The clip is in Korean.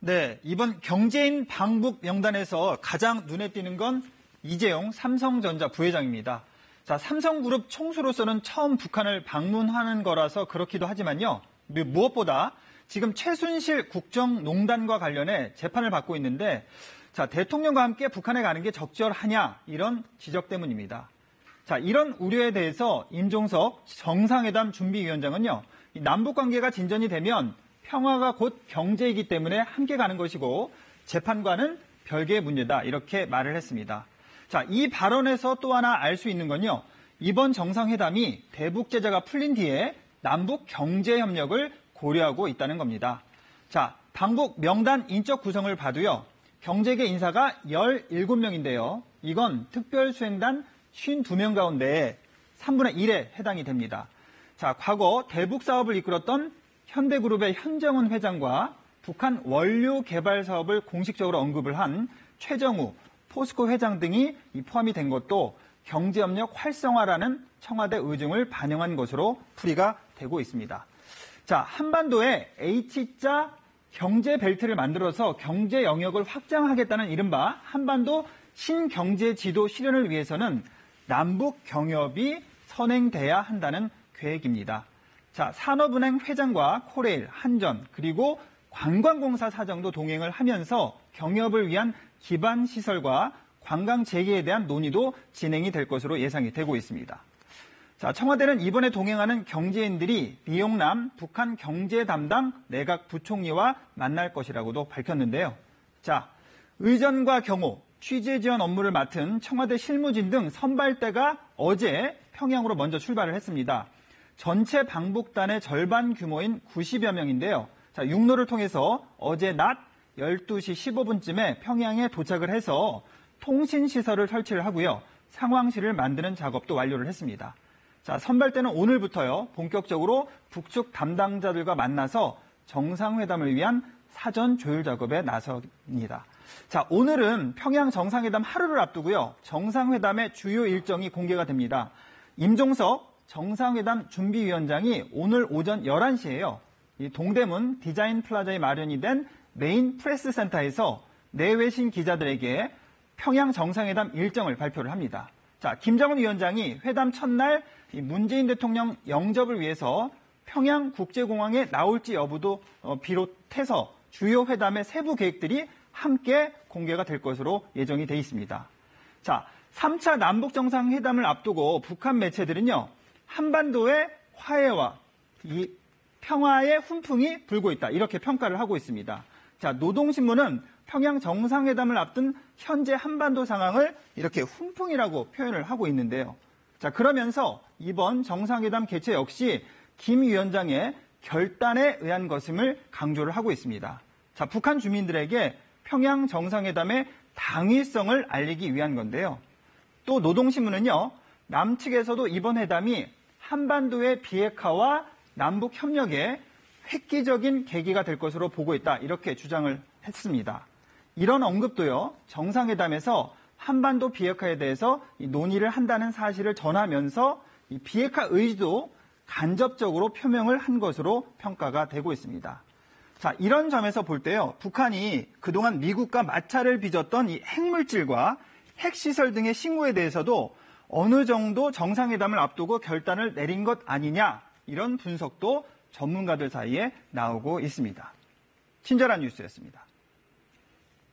네, 이번 경제인 방북 명단에서 가장 눈에 띄는 건 이재용 삼성전자 부회장입니다. 자, 삼성그룹 총수로서는 처음 북한을 방문하는 거라서 그렇기도 하지만요. 무엇보다 지금 최순실 국정농단과 관련해 재판을 받고 있는데 자, 대통령과 함께 북한에 가는 게 적절하냐 이런 지적 때문입니다. 자, 이런 우려에 대해서 임종석 정상회담 준비위원장은요. 남북관계가 진전이 되면 평화가 곧 경제이기 때문에 함께 가는 것이고 재판과는 별개의 문제다 이렇게 말을 했습니다. 자, 이 발언에서 또 하나 알 수 있는 건요. 이번 정상회담이 대북 제재가 풀린 뒤에 남북 경제 협력을 고려하고 있다는 겁니다. 자, 방북 명단 인적 구성을 봐도요. 경제계 인사가 17명인데요. 이건 특별수행단 52명 가운데 3분의 1에 해당이 됩니다. 자, 과거 대북 사업을 이끌었던 현대그룹의 현정은 회장과 북한 원료 개발 사업을 공식적으로 언급을 한 최정우 포스코 회장 등이 포함이 된 것도 경제협력 활성화라는 청와대 의중을 반영한 것으로 풀이가 되고 있습니다. 자, 한반도에 H자 경제벨트를 만들어서 경제 영역을 확장하겠다는 이른바 한반도 신경제지도 실현을 위해서는 남북 경협이 선행돼야 한다는 계획입니다. 자, 산업은행 회장과 코레일, 한전, 그리고 관광공사 사장도 동행을 하면서 경협을 위한 기반 시설과 관광 재개에 대한 논의도 진행이 될 것으로 예상이 되고 있습니다. 자, 청와대는 이번에 동행하는 경제인들이 미용남 북한 경제 담당 내각 부총리와 만날 것이라고도 밝혔는데요. 자, 의전과 경호, 취재 지원 업무를 맡은 청와대 실무진 등 선발대가 어제 평양으로 먼저 출발을 했습니다. 전체 방북단의 절반 규모인 90여 명인데요. 자, 육로를 통해서 어제 낮 12시 15분쯤에 평양에 도착을 해서 통신시설을 설치를 하고요. 상황실을 만드는 작업도 완료를 했습니다. 자, 선발대는 오늘부터요. 본격적으로 북측 담당자들과 만나서 정상회담을 위한 사전 조율 작업에 나섭니다. 자, 오늘은 평양 정상회담 하루를 앞두고요. 정상회담의 주요 일정이 공개가 됩니다. 임종석 정상회담 준비위원장이 오늘 오전 11시에요. 이 동대문 디자인 플라자에 마련이 된 메인 프레스 센터에서 내외신 기자들에게 평양 정상회담 일정을 발표를 합니다. 자, 김정은 위원장이 회담 첫날 문재인 대통령 영접을 위해서 평양 국제공항에 나올지 여부도 비롯해서 주요 회담의 세부 계획들이 함께 공개가 될 것으로 예정이 돼 있습니다. 자, 3차 남북 정상회담을 앞두고 북한 매체들은요. 한반도의 화해와 이 평화의 훈풍이 불고 있다. 이렇게 평가를 하고 있습니다. 자, 노동신문은 평양 정상회담을 앞둔 현재 한반도 상황을 이렇게 훈풍이라고 표현을 하고 있는데요. 자, 그러면서 이번 정상회담 개최 역시 김 위원장의 결단에 의한 것임을 강조를 하고 있습니다. 자, 북한 주민들에게 평양 정상회담의 당위성을 알리기 위한 건데요. 또 노동신문은요. 남측에서도 이번 회담이 한반도의 비핵화와 남북 협력에 획기적인 계기가 될 것으로 보고 있다. 이렇게 주장을 했습니다. 이런 언급도요. 정상회담에서 한반도 비핵화에 대해서 논의를 한다는 사실을 전하면서 이 비핵화 의지도 간접적으로 표명을 한 것으로 평가가 되고 있습니다. 자, 이런 점에서 볼 때요. 북한이 그동안 미국과 마찰을 빚었던 이 핵물질과 핵시설 등의 신고에 대해서도 어느 정도 정상회담을 앞두고 결단을 내린 것 아니냐 이런 분석도 전문가들 사이에 나오고 있습니다. 친절한 뉴스였습니다.